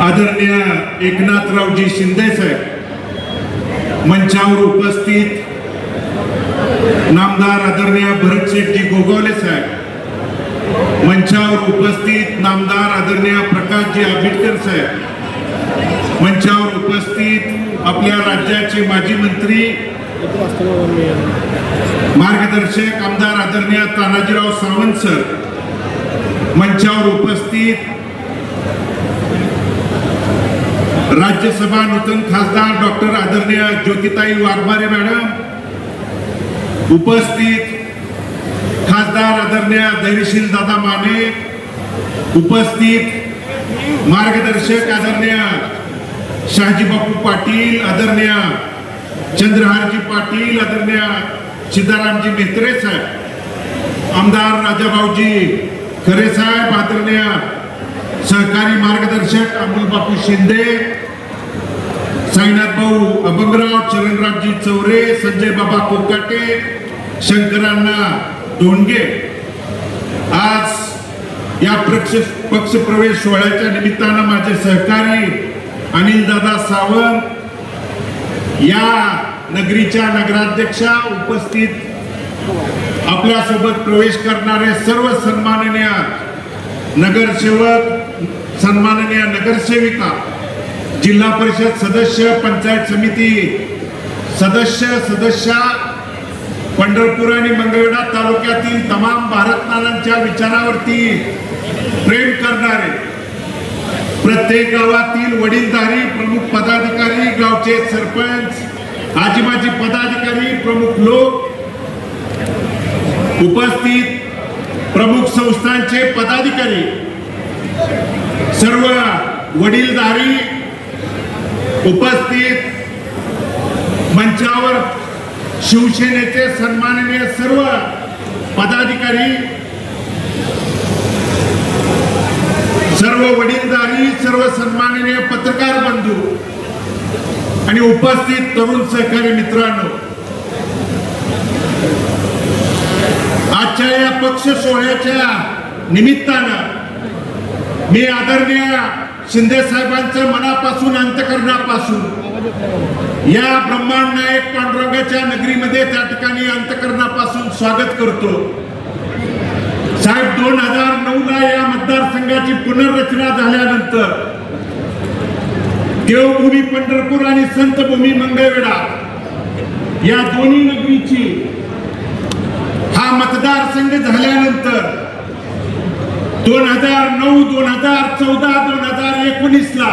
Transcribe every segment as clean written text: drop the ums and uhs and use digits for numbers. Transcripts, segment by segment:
आदरणीय एकनाथरावजी शिंदे साहेब मंचावर उपस्थित, नामदार आदरणीय भरतशेठजी गोगावले साहेब मंचावर उपस्थित, नामदार आदरणीय प्रकाशजी आंबेडकर साहेब मंचावर उपस्थित, आपल्या राज्याचे माजी मंत्री मार्गदर्शक आमदार आदरणीय तानाजीराव सावंत सर मंचावर उपस्थित, राज्यसभा नूतन खासदार डॉक्टर आदरणीय ज्योतिताई वाघमारे मॅडम उपस्थित, खासदार आदरणीय धैर्यशील दादा माने उपस्थित, मार्गदर्शक आदरणीय शहाजी बापू पाटील, आदरणीय चंद्रहारजी पाटील, आदरणीय सिद्धारामजी मेहत्रे साहेब, आमदार राजाभाऊजी खरे साहेब, आदरणीय सहकारी मार्गदर्शक अमोल बापू शिंदे, साईनाथ भाऊ अभंगराव, चरणरावजी चौरे, संजय बाबा कोकाटे, शंकरांना दोंडगे, आज या पक्ष प्रवेश सोहळ्याच्या निमित्तानं माझे सहकारी अनिल दादा सावंत, या नगरीच्या नगराध्यक्षा, उपस्थित आपल्यासोबत प्रवेश करणारे सर्व सन्माननीय नगरसेवक, सन्माननीय नगरसेविका, जिल्हा परिषद सदस्य, पंचायत समिती सदस्या, पंढरपूर आणि मंगळवेढा तालुक्यातील तमाम भारतनानांच्या विचारावरती प्रेम करणारे, प्रत्येक गावातील वडीलधारी प्रमुख पदाधिकारी, गावचे सरपंच, आजीमाजी पदाधिकारी, प्रमुख लोक उपस्थित, प्रमुख संस्थांचे पदाधिकारी, सर्व वडीलधारी उपस्थित, मंचावर शिवसेनेचे सन्माननीय सर्व पदाधिकारी, सर्व वडीलधारी, सर्व सन्माननीय पत्रकार बंधू आणि उपस्थित तरुण सहकारी मित्रांनो, आजच्या या पक्ष सोहळ्याच्या निमित्तानं मी आदरणीय शिंदे साहेबांचं मनापासून, अंतकरणापासून या ब्रह्मांड नायक पांडुरंगाच्या नगरीमध्ये त्या ठिकाणी अंतकरणापासून स्वागत करतो. साहेब 2009 ला या मतदारसंघाची पुनर्रचना झाल्यानंतर देवभूमी पंढरपूर आणि संतभूमी मंगळवेढा या दोन्ही नगरीची हा मतदारसंघ झाल्यानंतर 2009, 2014, 2019 ला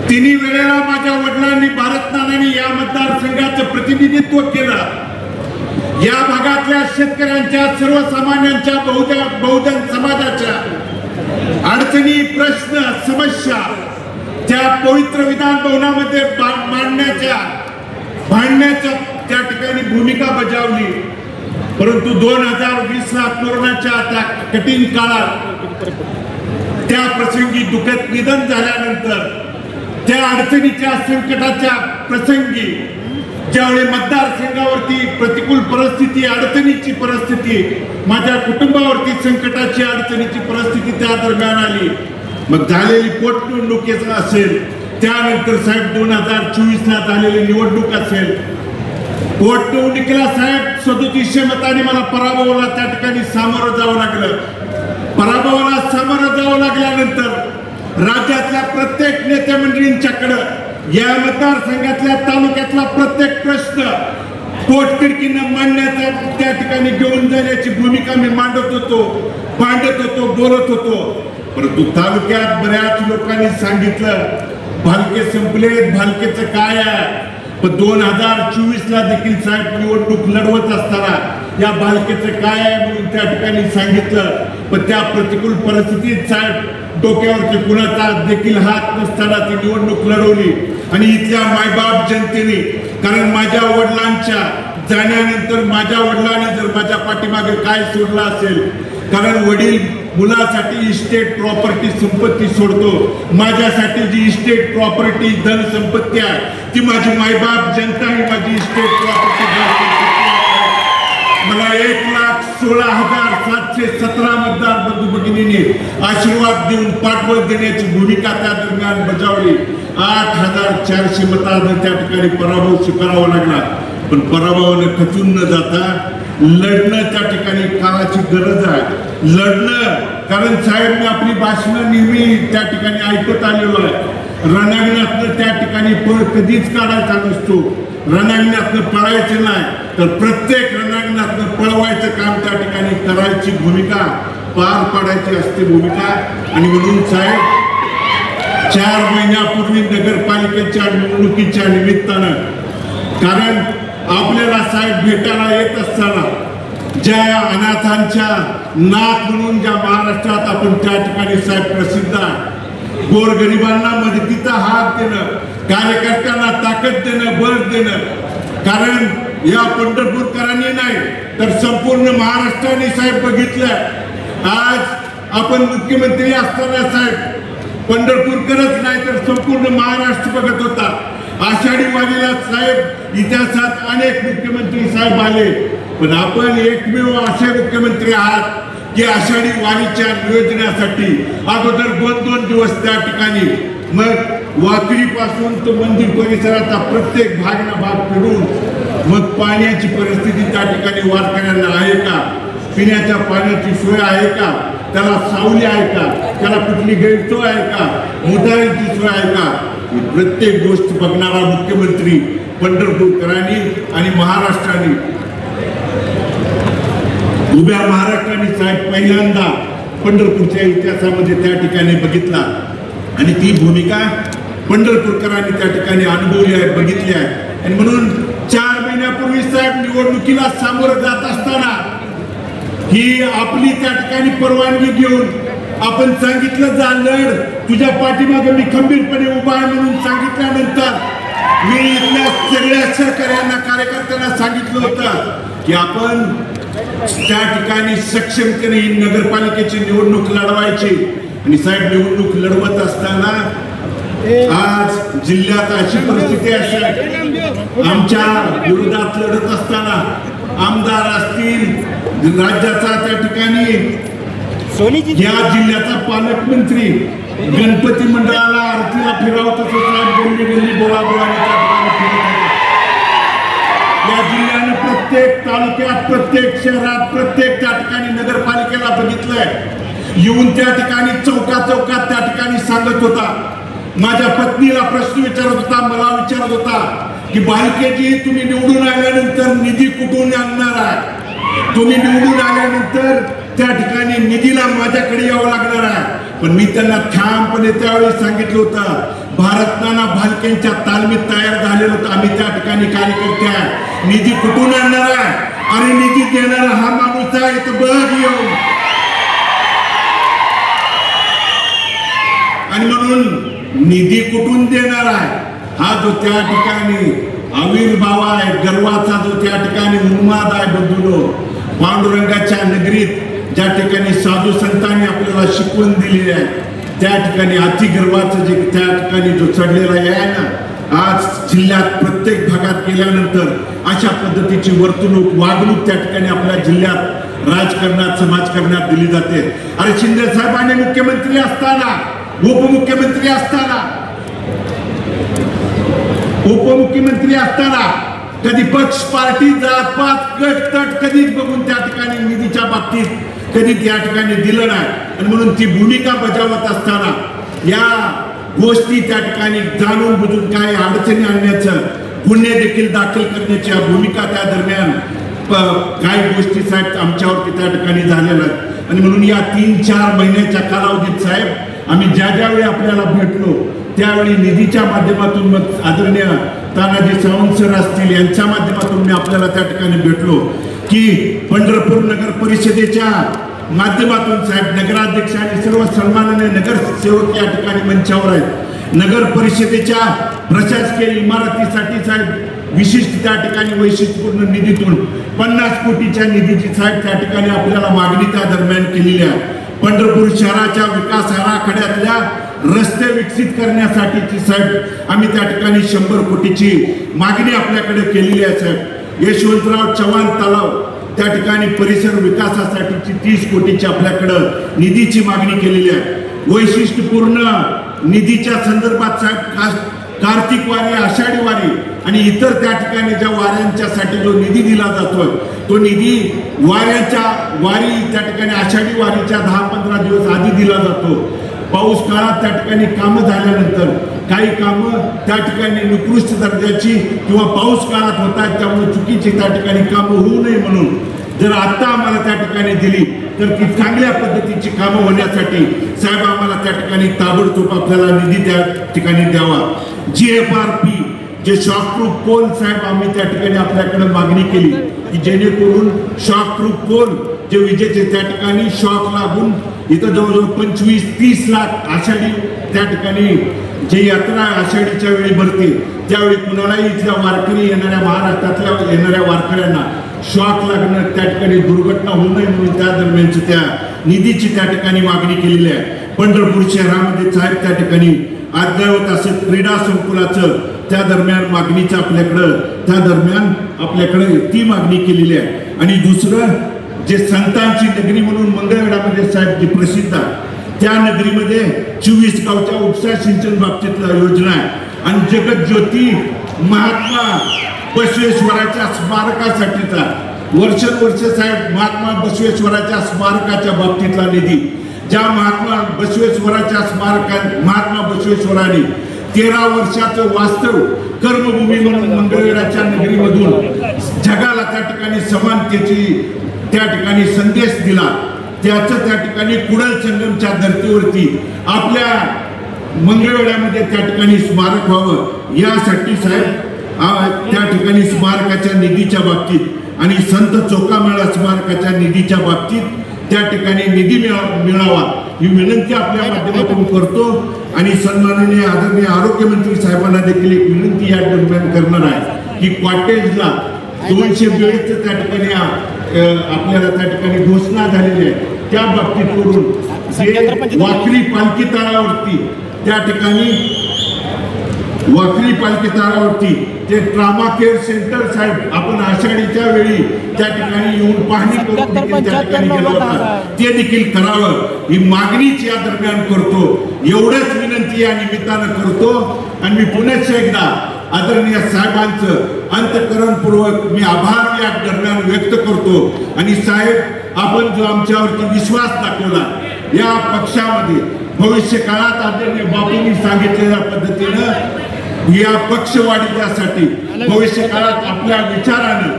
तिन्ही वेळेला माझ्या वडिलांनी, भारतनानांनी या मतदारसंघाचं प्रतिनिधित्व केलं. या भागातल्या शेतकऱ्यांच्या, सर्वसामान्यांच्या, बहुजन समाजाच्या अडचणी, प्रश्न, समस्या त्या पवित्र विधान भवनामध्ये भांडण्याच्या त्या ठिकाणी भूमिका बजावली. परंतु 2020 ला कोरोनाच्या त्या कठीण काळात त्या प्रसंगी दुःखद निधन झाल्यानंतर, त्या अडचणीच्या, संकटाच्या प्रसंगी ज्यावेळी मतदारसंघावरती प्रतिकूल परिस्थिती, अडचणीची परिस्थिती, माझ्या कुटुंबावरती संकटाची, अडचणीची परिस्थिती त्या दरम्यान आली. मग झालेली पोटनिवडणूक असेल, त्यानंतर साहेब 2024 ला झालेली निवडणूक असेल, पोटनिवडणुकीला साहेब 3700 मतांनी मला पराभवाला त्या ठिकाणी सामोरं जावं लागलं. पराभवाला सामोरं जावं लागल्यानंतर राज्यातल्या प्रत्येक नेते मंडळींच्याकडं या मतदारसंघातल्या, तालुक्यातला प्रत्येक प्रश्न पोटतिडकीनं मांडण्याचा, त्या ठिकाणी घेऊन जाण्याची भूमिका मी मांडत होतो, बोलत होतो. परंतु तालुक्यात बऱ्याच लोकांनी सांगितलं भालके संपलेत, भालकेचं काय आहे. पण 2024 ला देखील साहेब निवडणूक लढवत असताना या भालकेचं काय आहे म्हणून त्या ठिकाणी सांगितलं. पण त्या प्रतिकूल परिस्थितीत साहेब डोक्यावरती कुणाचा देखील हात नसताना ती निवडणूक लढवली. आणि इथल्या मायबाप जनतेने, कारण माझ्या वडिलांच्या जाण्यानंतर माझ्या वडिलांनी जर माझ्या पाठीमागे काय सोडलं असेल, कारण वडील मुलासाठी इस्टेट प्रॉपर्टी संपत्ती सोडतो, माझ्यासाठी जी इस्टेट प्रॉपर्टी धन संपत्ती आहे ती माझी मायबाप जनता ही माझी इस्टेट प्रॉपर्टी मला 1,00,000 16,717 मतदार बंधू भगिनींनी आशीर्वाद देऊन पाठबळ देण्याची भूमिका त्या दरम्यान बजावली. 8,400 मतांनी त्या ठिकाणी पराभव स्वीकारावा लागला. पण पराभवाने खचून न जाता लढणं त्या ठिकाणी काळाची गरज आहे. लढणं, कारण साहेब मी आपली भाषणं नेहमी त्या ठिकाणी ऐकत आलेलो आहे. रणांगणातनं त्या ठिकाणी पळ कधीच काढायचा नसतो. रणांगणातनं पळायचं नाही, तर प्रत्येक रणांगणातनं पळवायचं काम त्या ठिकाणी करायची भूमिका, पार पाडायची असते भूमिका. आणि म्हणून साहेब 4 महिन्यापूर्वी नगरपालिकेच्या निवडणुकीच्या निमित्तानं, कारण आपल्याला साहेब भेटायला येत असताना ज्या अनाथांच्या नाथ म्हणून ज्या महाराष्ट्रात आपण त्या ठिकाणी साहेब प्रसिद्ध आहे, गोरगरिबांना मदतीचा हात देणं, कार्यकर्त्यांना ताकद देणं, बळ देणं. कारण या पंढरपूरकरांनी नाही तर संपूर्ण महाराष्ट्राने साहेब बघितलं. आज आपण मुख्यमंत्री असताना साहेब पंढरपूरकरच नाही तर संपूर्ण महाराष्ट्र बघत होता. आषाढी वारीला साहेब इतिहासात अनेक मुख्यमंत्री साहेब आले, पण आपण एकमेव असे मुख्यमंत्री आहात की आषाढी वारीच्या नियोजनासाठी अगोदर 2-2 दिवस त्या ठिकाणी, मग वाकडी पासून तो मंदिर परिसराचा प्रत्येक भाग ना भाग फिरून, मग पाण्याची परिस्थिती त्या ठिकाणी वारकऱ्यांना आहे का, पिण्याच्या पाण्याची सोय आहे का, त्याला सावली आहे का, त्याला कुठली गैरसोय आहे का, मोटारीची सोय आहे का, प्रत्येक गोष्ट बघणारा मुख्यमंत्री पंढरपूरकरांनी आणि महाराष्ट्राने, उभ्या महाराष्ट्राने साहेब पहिल्यांदा पंढरपूरच्या इतिहासामध्ये त्या ठिकाणी बघितला. आणि ती भूमिका पंढरपूरकरांनी त्या ठिकाणी अनुभवली आहे, बघितली आहे. आणि म्हणून 4 महिन्यापूर्वी साहेब निवडणुकीला सामोरं जात असताना ही आपली त्या ठिकाणी परवानगी घेऊन आपण सांगितलं, जा लढ, तुझ्या पाठीमागे मी खंबीरपणे उभा आहे म्हणून सांगितल्यानंतर मी इथल्या सगळ्या सहकार्यांना, कार्यकर्त्यांना सांगितलं होतं की आपण त्या ठिकाणी सक्षमतेने ही नगरपालिकेची निवडणूक लढवायची. आणि साहेब निवडणूक लढवत असताना आज जिल्ह्यात अशी परिस्थिती आहे, आमच्या विरोधात लढत असताना आमदार असतील, राज्याचा त्या ठिकाणी या जिल्ह्याचा पालकमंत्री गणपती मंडळाला आरतीला फिरवत असतो साहेब, गल्ली बोळाबोळाने त्या ठिकाणी फिरत होते. या जिल्ह्याने प्रत्येक तालुक्यात, प्रत्येक शहरात, प्रत्येक त्या ठिकाणी नगरपालिकेला बघितलंय, येऊन त्या ठिकाणी चौकात त्या ठिकाणी सांगत होता. माझ्या पत्नीला प्रश्न विचारत होता, मला विचारत होता की भालकेजी तुम्ही निवडून आल्यानंतर निधी कुठून आणणार आहे, तुम्ही निवडून आल्यानंतर त्या ठिकाणी निधीला माझ्याकडे यावं लागणार आहे. पण मी त्यांना ठामपणे त्यावेळी सांगितलं होतं, भारत नाना भालकेंच्या तालमीत तयार झालेलं होतं, आम्ही त्या ठिकाणी कार्यकर्ते आहे, निधी कुठून आणणार आहे, आणि निधी देणारा हा माणूस आहे तर बघ येऊन. आणि म्हणून निधी कुठून देणार आहे हा जो त्या ठिकाणी आविर्भाव आहे, गर्वाचा जो त्या ठिकाणी उन्माद आहे बंधूंनो, पांडुरंगाच्या नगरीत ज्या ठिकाणी साधू संतांनी आपल्याला शिकवण दिलेली आहे, त्या ठिकाणी अति गर्वाचं जे त्या ठिकाणी जो चढलेला आहे ना, आज जिल्ह्यात प्रत्येक भागात गेल्यानंतर अशा पद्धतीची वर्तणूक, वागणूक त्या ठिकाणी आपल्या जिल्ह्यात राजकारणात, समाजकारणात दिली जाते. अरे शिंदे साहेबांनी मुख्यमंत्री असताना, उपमुख्यमंत्री असताना कधी पक्ष, पार्टी, जात पात, गट तट कधीच बघून त्या ठिकाणी निधीच्या बाबतीत कधी त्या ठिकाणी दिलं नाही. आणि म्हणून ती भूमिका बजावत असताना या गोष्टी त्या ठिकाणी जाणून बुजून काही अडचणी आणण्याचं, गुन्हे देखील दाखल करण्याच्या भूमिका त्या दरम्यान काही गोष्टी साहेब आमच्यावरती त्या ठिकाणी झालेल्या आहेत. आणि म्हणून या 3-4 महिन्याच्या कालावधीत साहेब आम्ही ज्यावेळी आपल्याला भेटलो त्यावेळी निधीच्या माध्यमातून, मग आदरणीय तानाजी सावंत सर असतील यांच्या माध्यमातून मी आपल्याला त्या ठिकाणी भेटलो की पंढरपूर नगर परिषदेच्या माध्यमातून साहेब नगराध्यक्ष आणि सर्व सन्माननीय नगरसेवक या ठिकाणी मंचावर आहेत. नगर परिषदेच्या प्रशासकीय इमारतीसाठी साहेब विशिष्ट त्या ठिकाणी वैशिष्ट्यपूर्ण निधीतून 50 कोटीच्या निधीची साहेब त्या ठिकाणी आपल्याला मागणी त्या दरम्यान केलेली आहे. पंढरपूर शहराच्या विकास आराखड्यातल्या रस्ते विकसित करण्यासाठीची साहेब आम्ही त्या ठिकाणी 100 कोटीची मागणी आपल्याकडे केलेली आहे. साहेब यशवंतराव चव्हाण तलाव त्या ठिकाणी परिसर विकासासाठीची 30 कोटीची आपल्याकडं निधीची मागणी केलेली आहे. वैशिष्ट्यपूर्ण निधीच्या संदर्भात साहेब कार्तिक वारी, आषाढी वारी आणि इतर त्या ठिकाणी ज्या वाऱ्यांच्यासाठी जो निधी दिला जातोय तो निधी वारी त्या ठिकाणी आषाढी वारीच्या 10-15 दिवस आधी दिला जातो. पाऊस काळात त्या ठिकाणी कामं झाल्यानंतर काही कामं त्या ठिकाणी निकृष्ट दर्जाची किंवा पाऊस काळात होतात त्यामुळे चुकीची त्या ठिकाणी कामं होऊ नये म्हणून जर आता आम्हाला त्या ठिकाणी दिली तर ती चांगल्या पद्धतीची कामं होण्यासाठी साहेब आम्हाला त्या ठिकाणी ताबडतोब आपल्याला निधी त्या ठिकाणी द्यावा. GFRP जे शॉकप्रूफ पोल साहेब आम्ही त्या ठिकाणी आपल्याकडे मागणी केली की जेणेकरून शॉकप्रूफ पोल जे विजेचे त्या ठिकाणी शॉक लागून इथं जवळजवळ 25-30 लाख आषाढी त्या ठिकाणी जे यात्रा आषाढीच्या वेळी भरते त्यावेळी कुणालाही इथल्या वारकरी येणाऱ्या महाराष्ट्रातल्या येणाऱ्या वारकऱ्यांना शॉक लागणं त्या ठिकाणी दुर्घटना होऊ नये म्हणून त्या दरम्यानची त्या निधीची त्या ठिकाणी मागणी केलेली आहे. पंढरपूर शहरामध्ये साहेब त्या ठिकाणी अद्ययावत असं क्रीडा संकुलाचं त्या दरम्यान मागणीचं आपल्याकडे ती मागणी केलेली आहे. आणि दुसरं जे संतांची नगरी म्हणून मंगळवेढ्यामध्ये साहेब जी प्रसिद्ध आहे त्या नगरीमध्ये 24 गावच्या उपसा सिंचन बाबतीतला योजना आहे. आणि जगज्योती महात्मा बसवेश्वराच्या स्मारकासाठीचा वर्षानुवर्ष साहेब महात्मा बसवेश्वराच्या स्मारकाच्या बाबतीतला निधी ज्या महात्मा बसवेश्वराने 13 वर्षाचं वास्तव कर्मभूमी म्हणून मंगळवेढ्याच्या नगरीमधून जगाला त्या ठिकाणी समानतेची त्या ठिकाणी संदेश दिला त्याचं त्या ठिकाणी कुडल संगमच्या धर्तीवरती आपल्या मंगळवेढ्यामध्ये त्या ठिकाणी स्मारक व्हावं यासाठी साहेब त्या ठिकाणी स्मारकाच्या निधीच्या बाबतीत आणि संत चोखामेळा स्मारकाच्या निधीच्या बाबतीत त्या ठिकाणी निधी मिळावा ही विनंती आपल्या माध्यमातून करतो. आणि सन्माननीय आदरणीय आरोग्यमंत्री साहेबांना देखील एक विनंती या दरम्यान करणार आहे की कॉटेजला 200 बेडचं त्या ठिकाणी आपल्याला त्या ठिकाणी घोषणा झालेली आहे त्या बाबतीत करून वाखरी पालखी तळावरती त्या ठिकाणी ते ट्रामा केअर सेंटर साहेब आपण आषाढीच्या वेळी त्या ठिकाणी येऊन पाहणी करून देखील त्या ठिकाणी गेलो होता ते देखील करावं ही मागणीच या दरम्यान करतो. एवढंच विनंती या निमित्तानं करतो. आणि मी पुन्हा एकदा आदरणीय साहेबांचं अंतःकरणपूर्वक मी आभार या दरम्यान व्यक्त करतो. आणि साहेब आपण जो आमच्यावरती विश्वास दाखवला या पक्षामध्ये भविष्य काळात आदरणीय बापूंनी सांगितलेल्या पद्धतीनं या पक्षवाढीसाठी भविष्य काळात आपल्या विचारानं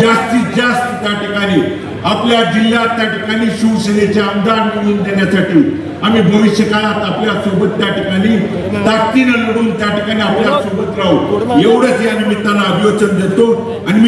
जास्तीत जास्त त्या ठिकाणी आपल्या जिल्ह्यात त्या ठिकाणी शिवसेनेचे आमदार निवडून देण्यासाठी आम्ही भविष्य काळात आपल्या सोबत त्या ठिकाणी ताकदीनं लढून त्या ठिकाणी आपल्या सोबत राहू एवढंच या निमित्तानं अभिवचन देतो. आणि